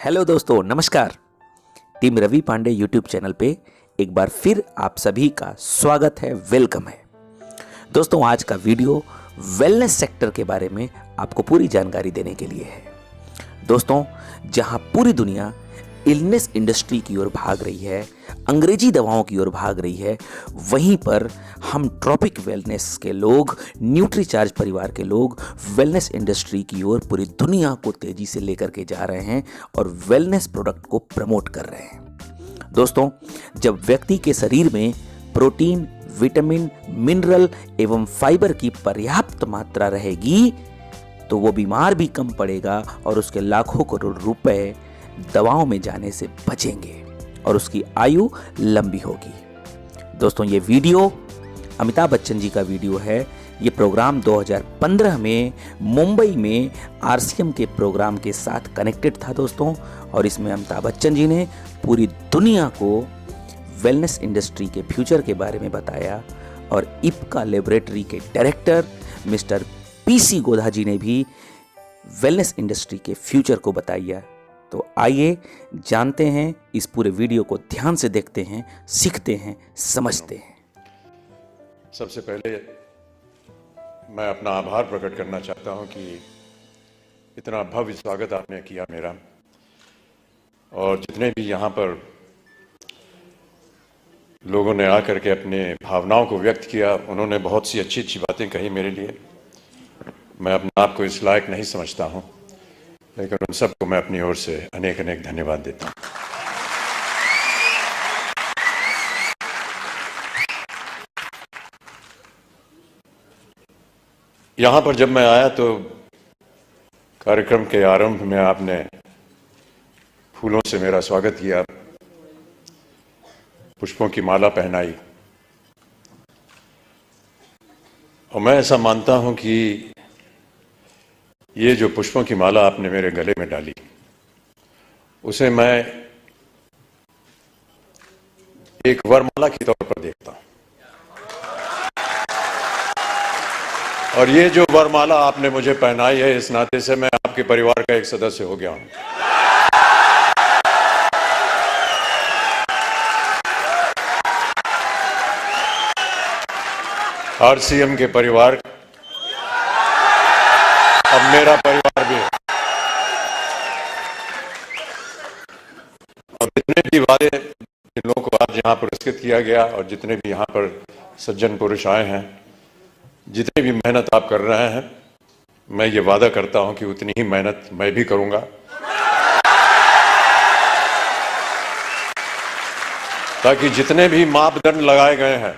Hello दोस्तों, नमस्कार। Team Ravi Pandey YouTube channel पे एक बार फिर आप सभी का स्वागत है, वेलकम है। दोस्तों, आज का वीडियो वेलनेस सेक्टर के बारे में आपको पूरी जानकारी देने के लिए है। दोस्तों, जहां पूरी दुनिया इलनेस इंडस्ट्री की ओर भाग रही है, अंग्रेजी दवाओं की ओर भाग रही है, वहीं पर हम ट्रॉपिक वेलनेस के लोग, न्यूट्रीचार्ज परिवार के लोग वेलनेस इंडस्ट्री की ओर पूरी दुनिया को तेजी से लेकर के जा रहे हैं और वेलनेस प्रोडक्ट को प्रमोट कर रहे हैं। दोस्तों, जब व्यक्ति के शरीर में प्रोटीन, विटामिन, मिनरल एवं फाइबर की पर्याप्त मात्रा रहेगी तो वो बीमार भी कम पड़ेगा और उसके लाखों करोड़ रुपए दवाओं में जाने से बचेंगे और उसकी आयु लंबी होगी। दोस्तों, ये वीडियो अमिताभ बच्चन जी का वीडियो है। ये प्रोग्राम 2015 में मुंबई में आरसीएम के प्रोग्राम के साथ कनेक्टेड था दोस्तों, और इसमें अमिताभ बच्चन जी ने पूरी दुनिया को वेलनेस इंडस्ट्री के फ्यूचर के बारे में बताया और इप्का लेबोरेटरी के डायरेक्टर मिस्टर पीसी गोधा जी ने भी वेलनेस इंडस्ट्री के फ्यूचर को बताया। तो आइए जानते हैं, इस पूरे वीडियो को ध्यान से देखते हैं, सीखते हैं, समझते हैं। सबसे पहले मैं अपना आभार प्रकट करना चाहता हूं कि इतना भव्य स्वागत आपने किया मेरा, और जितने भी यहाँ पर लोगों ने आकर के अपने भावनाओं को व्यक्त किया, उन्होंने बहुत सी अच्छी अच्छी बातें कही मेरे लिए। मैं अपने आप को इस लायक नहीं समझता हूं, लेकिन उन सबको मैं अपनी ओर से अनेक अनेक धन्यवाद देता हूं। यहां पर जब मैं आया तो कार्यक्रम के आरंभ में आपने फूलों से मेरा स्वागत किया, पुष्पों की माला पहनाई, और मैं ऐसा मानता हूं कि ये जो पुष्पों की माला आपने मेरे गले में डाली, उसे मैं एक वरमाला के तौर पर देखता हूं। और ये जो वरमाला आपने मुझे पहनाई है, इस नाते से मैं आपके परिवार का एक सदस्य हो गया हूं। आरसीएम के परिवार अब मेरा परिवार भी है। और जितने भी वादे जिन लोगों को आज यहाँ पुरस्कृत किया गया, और जितने भी यहाँ पर सज्जन पुरुष आए हैं, जितनी भी मेहनत आप कर रहे हैं, मैं ये वादा करता हूं कि उतनी ही मेहनत मैं भी करूंगा। ताकि जितने भी मापदंड लगाए गए हैं,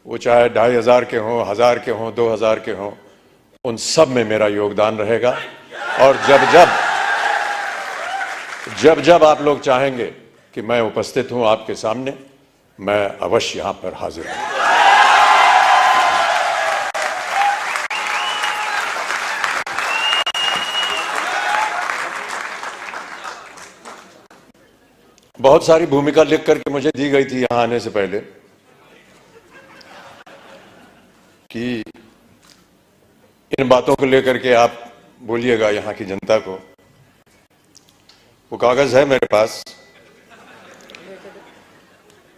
वो चाहे 2500 के हों, 1000 के हों, 2000 के हों, उन सब में मेरा योगदान रहेगा। और जब जब आप लोग चाहेंगे कि मैं उपस्थित हूं आपके सामने, मैं अवश्य यहां पर हाजिर हूं। बहुत सारी भूमिका लिख करके मुझे दी गई थी यहां आने से पहले कि इन बातों को लेकर के आप बोलिएगा यहां की जनता को। वो कागज है मेरे पास,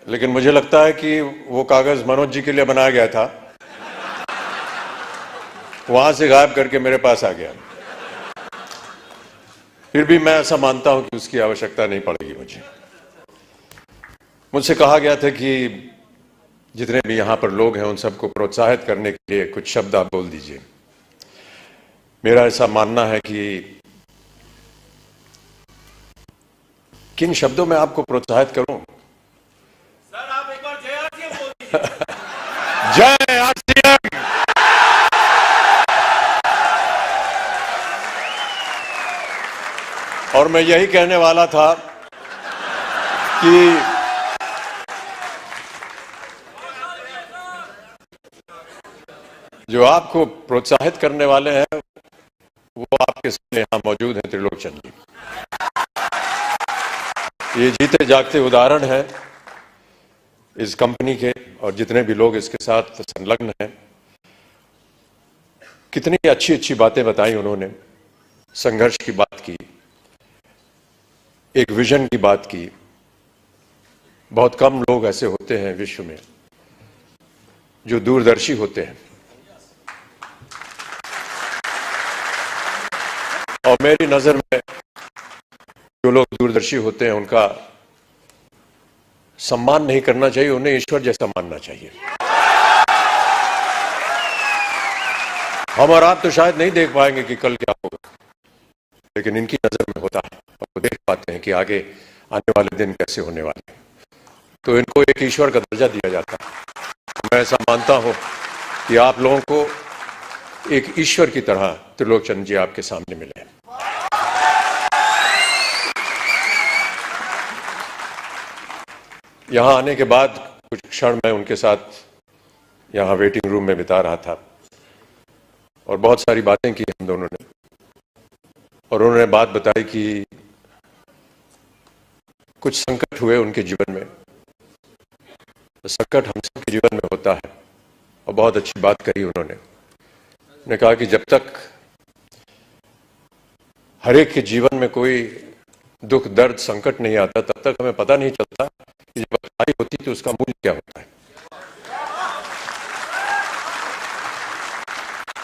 लेकिन मुझे लगता है कि वो कागज मनोज जी के लिए बनाया गया था, वहां से गायब करके मेरे पास आ गया। फिर भी मैं ऐसा मानता हूं कि उसकी आवश्यकता नहीं पड़ेगी मुझसे कहा गया था कि जितने भी यहां पर लोग हैं उन सबको प्रोत्साहित करने के लिए कुछ शब्द आप बोल दीजिए। मेरा ऐसा मानना है कि किन शब्दों में आपको प्रोत्साहित करूं? सर, आप एक बार जय आरसीएम बोल दीजिए। जय आरसीएम। और मैं यही कहने वाला था कि जो आपको प्रोत्साहित करने वाले हैं वो आपके सामने यहां मौजूद हैं, त्रिलोचन जी। ये जीते जागते उदाहरण है इस कंपनी के, और जितने भी लोग इसके साथ संलग्न हैं। कितनी अच्छी अच्छी बातें बताई उन्होंने, संघर्ष की बात की, एक विजन की बात की। बहुत कम लोग ऐसे होते हैं विश्व में जो दूरदर्शी होते हैं, और मेरी नजर में जो लोग दूरदर्शी होते हैं उनका सम्मान नहीं करना चाहिए, उन्हें ईश्वर जैसा मानना चाहिए। हम और आप तो शायद नहीं देख पाएंगे कि कल क्या होगा, लेकिन इनकी नजर में होता है और वो देख पाते हैं कि आगे आने वाले दिन कैसे होने वाले हैं। तो इनको एक ईश्वर का दर्जा दिया जाता है। मैं ऐसा मानता हूं कि आप लोगों को एक ईश्वर की तरह त्रिलोकचंद जी आपके सामने मिले। यहां आने के बाद कुछ क्षण मैं उनके साथ यहां वेटिंग रूम में बिता रहा था और बहुत सारी बातें की हम दोनों ने, और उन्होंने बात बताई कि कुछ संकट हुए उनके जीवन में। तो संकट हम सबके जीवन में होता है, और बहुत अच्छी बात कही उन्होंने कहा कि जब तक हर एक के जीवन में कोई दुख दर्द संकट नहीं आता तब तक हमें पता नहीं चलता कि जब अच्छाई होती तो उसका मूल्य क्या होता है।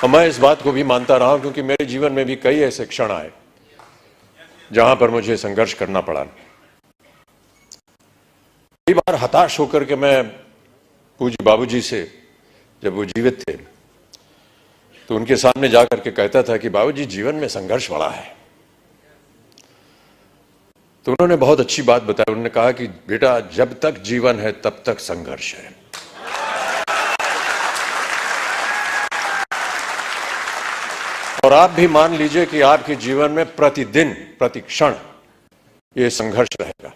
और मैं इस बात को भी मानता रहा क्योंकि मेरे जीवन में भी कई ऐसे क्षण आए जहां पर मुझे संघर्ष करना पड़ा। कई बार हताश होकर के मैं पूज्य बाबूजी से, जब वो जीवित थे, तो उनके सामने जाकर के कहता था कि बाबूजी जीवन में संघर्ष बड़ा है। तो उन्होंने बहुत अच्छी बात बताई। उन्होंने कहा कि बेटा जब तक जीवन है तब तक संघर्ष है। और आप भी मान लीजिए कि आपके जीवन में प्रतिदिन प्रति क्षण ये संघर्ष रहेगा,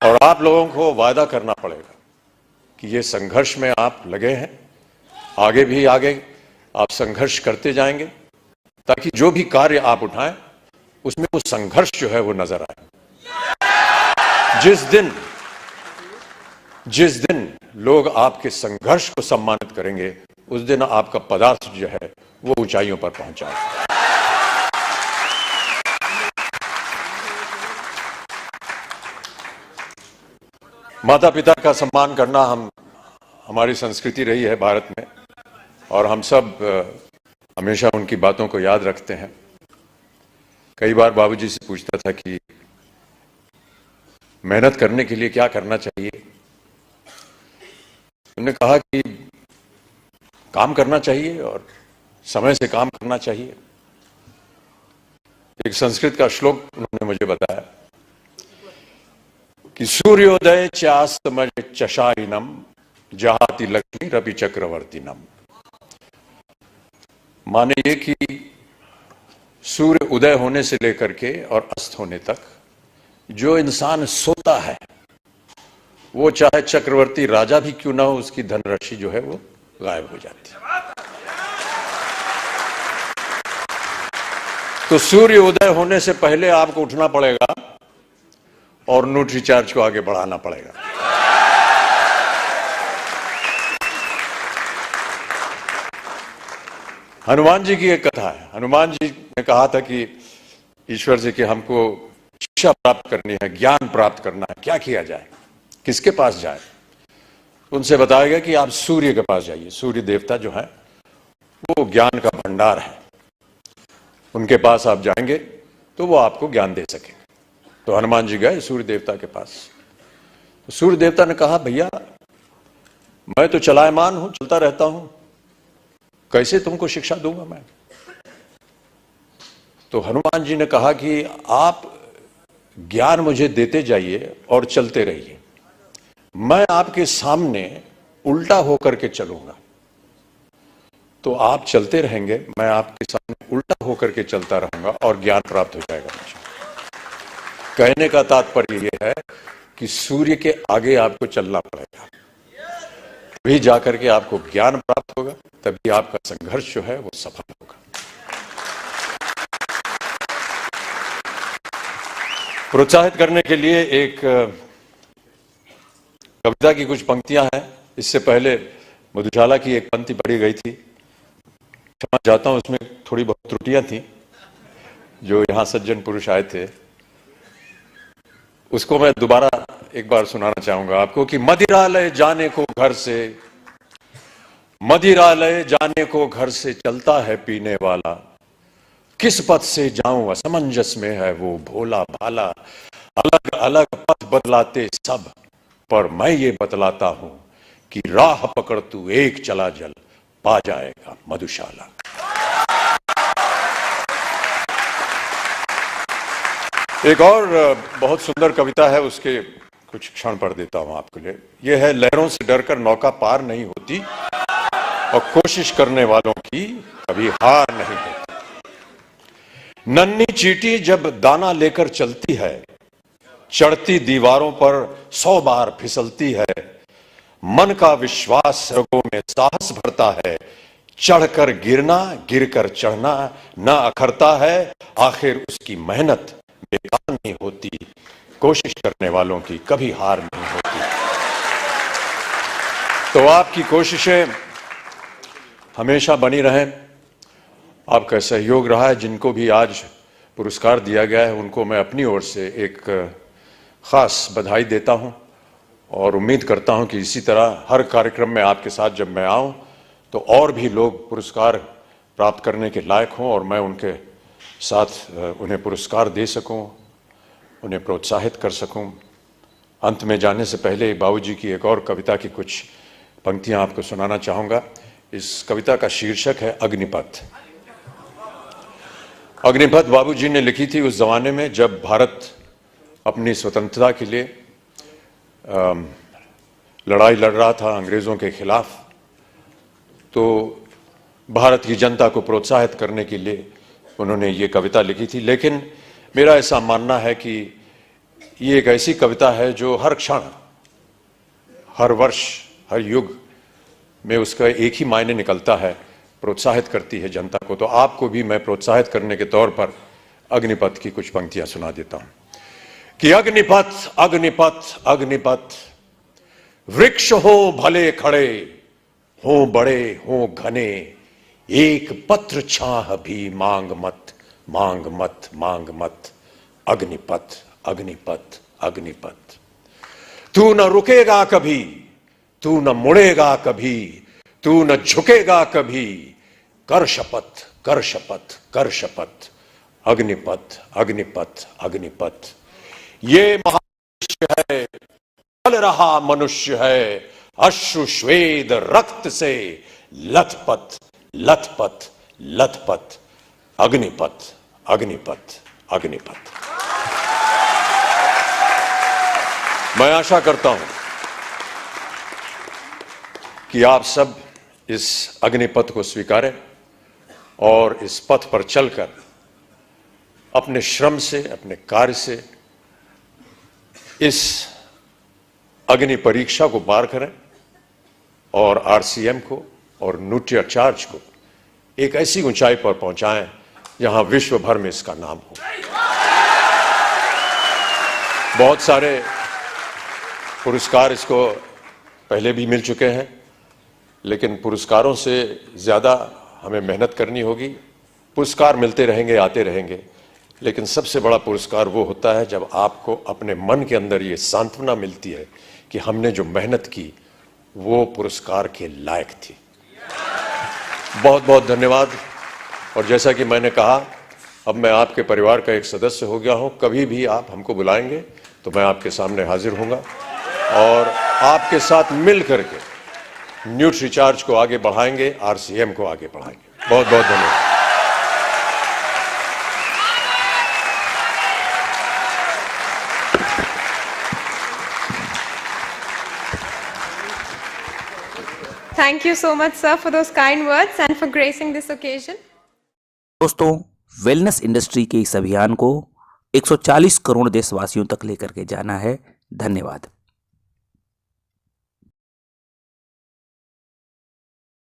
और आप लोगों को वादा करना पड़ेगा कि ये संघर्ष में आप लगे हैं, आगे भी आगे आप संघर्ष करते जाएंगे, ताकि जो भी कार्य आप उठाएं उसमें वो संघर्ष जो है वो नजर आए। जिस दिन लोग आपके संघर्ष को सम्मानित करेंगे उस दिन आपका पदार्थ जो है वो ऊंचाइयों पर पहुंचाएगा। माता पिता का सम्मान करना हमारी संस्कृति रही है भारत में, और हम सब हमेशा उनकी बातों को याद रखते हैं। कई बार बाबूजी से पूछता था कि मेहनत करने के लिए क्या करना चाहिए। उन्होंने कहा कि काम करना चाहिए और समय से काम करना चाहिए। एक संस्कृत का श्लोक उन्होंने मुझे बताया कि सूर्योदय चास्तमय चशाइनम जहाति लक्ष्मी रवि चक्रवर्तीनम। माने ये कि सूर्य उदय होने से लेकर के और अस्त होने तक जो इंसान सोता है, वो चाहे चक्रवर्ती राजा भी क्यों ना हो, उसकी धनराशि जो है वो गायब हो जाती है। तो सूर्य उदय होने से पहले आपको उठना पड़ेगा और न्यूट्रीचार्ज को आगे बढ़ाना पड़ेगा। हनुमान जी की एक कथा है। हनुमान जी ने कहा था कि ईश्वर से कि हमको शिक्षा प्राप्त करनी है, ज्ञान प्राप्त करना है, क्या किया जाए, किसके पास जाए। उनसे बताया गया कि आप सूर्य के पास जाइए। सूर्य देवता जो है वो ज्ञान का भंडार है, उनके पास आप जाएंगे तो वो आपको ज्ञान दे सकेंगे। तो हनुमान जी गए सूर्य देवता के पास। तो सूर्य देवता ने कहा, भैया मैं तो चलायमान हूं, चलता रहता हूं, कैसे तुमको शिक्षा दूंगा मैं। तो हनुमान जी ने कहा कि आप ज्ञान मुझे देते जाइए और चलते रहिए, मैं आपके सामने उल्टा होकर के चलूंगा। तो आप चलते रहेंगे, मैं आपके सामने उल्टा होकर के चलता रहूंगा और ज्ञान प्राप्त हो जाएगा मुझे। कहने का तात्पर्य यह है कि सूर्य के आगे आपको चलना पड़ेगा, तभी जाकर के आपको ज्ञान प्राप्त होगा, तभी आपका संघर्ष जो है वो सफल होगा। प्रोत्साहित करने के लिए एक कविता की कुछ पंक्तियां हैं। इससे पहले मधुशाला की एक पंक्ति पढ़ी गई थी, क्षमा चाहता हूं, उसमें थोड़ी बहुत त्रुटियां थी। जो यहां सज्जन पुरुष आए थे उसको मैं दोबारा एक बार सुनाना चाहूंगा आपको कि मदिरालय जाने को घर से, मदिरालय जाने को घर से चलता है पीने वाला, किस पथ से जाऊं असमंजस में है वो भोला भाला, अलग अलग पथ बदलाते सब, पर मैं ये बतलाता हूं कि राह पकड़ तू एक चला जल, पा जाएगा मधुशाला। एक और बहुत सुंदर कविता है, उसके कुछ क्षण पढ़ देता हूं आपके लिए। यह है, लहरों से डरकर नौका पार नहीं होती और कोशिश करने वालों की कभी हार नहीं होती। नन्ही चींटी जब दाना लेकर चलती है, चढ़ती दीवारों पर 100 बार फिसलती है, मन का विश्वास रगों में साहस भरता है, चढ़कर गिरना गिरकर चढ़ना न अखरता है, आखिर उसकी मेहनत बेकार नहीं होती, कोशिश करने वालों की कभी हार नहीं होती। तो आपकी कोशिशें हमेशा बनी रहें, आपका सहयोग रहा है। जिनको भी आज पुरस्कार दिया गया है उनको मैं अपनी ओर से एक खास बधाई देता हूं और उम्मीद करता हूं कि इसी तरह हर कार्यक्रम में आपके साथ जब मैं आऊं तो और भी लोग पुरस्कार प्राप्त करने के लायक हों और मैं उनके साथ उन्हें पुरस्कार दे सकूं, उन्हें प्रोत्साहित कर सकूं। अंत में जाने से पहले बाबूजी की एक और कविता की कुछ पंक्तियां आपको सुनाना चाहूंगा। इस कविता का शीर्षक है अग्निपथ। अग्निपथ बाबूजी ने लिखी थी उस जमाने में जब भारत अपनी स्वतंत्रता के लिए लड़ाई लड़ रहा था अंग्रेजों के खिलाफ। तो भारत की जनता को प्रोत्साहित करने के लिए उन्होंने ये कविता लिखी थी। लेकिन मेरा ऐसा मानना है कि ये एक ऐसी कविता है जो हर क्षण, हर वर्ष, हर युग में उसका एक ही मायने निकलता है, प्रोत्साहित करती है जनता को। तो आपको भी मैं प्रोत्साहित करने के तौर पर अग्निपथ की कुछ पंक्तियां सुना देता हूं कि अग्निपथ अग्निपथ अग्निपथ, वृक्ष हो भले खड़े, हो बड़े हो घने, एक पत्र छाह भी मांग मत मांग मत मांग मत, अग्निपथ अग्निपथ अग्निपथ। तू न रुकेगा कभी, तू न मुड़ेगा कभी, तू न झुकेगा कभी, कर शपथ कर शपथ कर शपथ, अग्निपथ अग्निपथ अग्निपथ। ये महामनुष्य है, चल रहा मनुष्य है, अश्रु श्वेद रक्त से लथपथ लथपथ लथपथ, अग्निपथ अग्निपथ अग्निपथ। मैं आशा करता हूं कि आप सब इस अग्निपथ को स्वीकारें और इस पथ पर चलकर अपने श्रम से, अपने कार्य से इस अग्नि परीक्षा को पार करें और आरसीएम को और न्यूट्रिचार्ज को एक ऐसी ऊंचाई पर पहुंचाएं जहां विश्व भर में इसका नाम हो। बहुत सारे पुरस्कार इसको पहले भी मिल चुके हैं, लेकिन पुरस्कारों से ज्यादा हमें मेहनत करनी होगी। पुरस्कार मिलते रहेंगे, आते रहेंगे, लेकिन सबसे बड़ा पुरस्कार वो होता है जब आपको अपने मन के अंदर ये सांत्वना मिलती है कि हमने जो मेहनत की वो पुरस्कार के लायक थी। बहुत बहुत धन्यवाद। और जैसा कि मैंने कहा, अब मैं आपके परिवार का एक सदस्य हो गया हूं। कभी भी आप हमको बुलाएंगे तो मैं आपके सामने हाजिर होऊंगा और आपके साथ मिल करके न्यूट्रिचार्ज को आगे बढ़ाएंगे, आरसीएम को आगे बढ़ाएंगे। बहुत बहुत धन्यवाद। Thank you so much, sir, for those kind words and for gracing this occasion. दोस्तों, वेलनेस इंडस्ट्री के इस अभियान को 140 करोड़ देशवासियों तक लेकर के जाना है। धन्यवाद।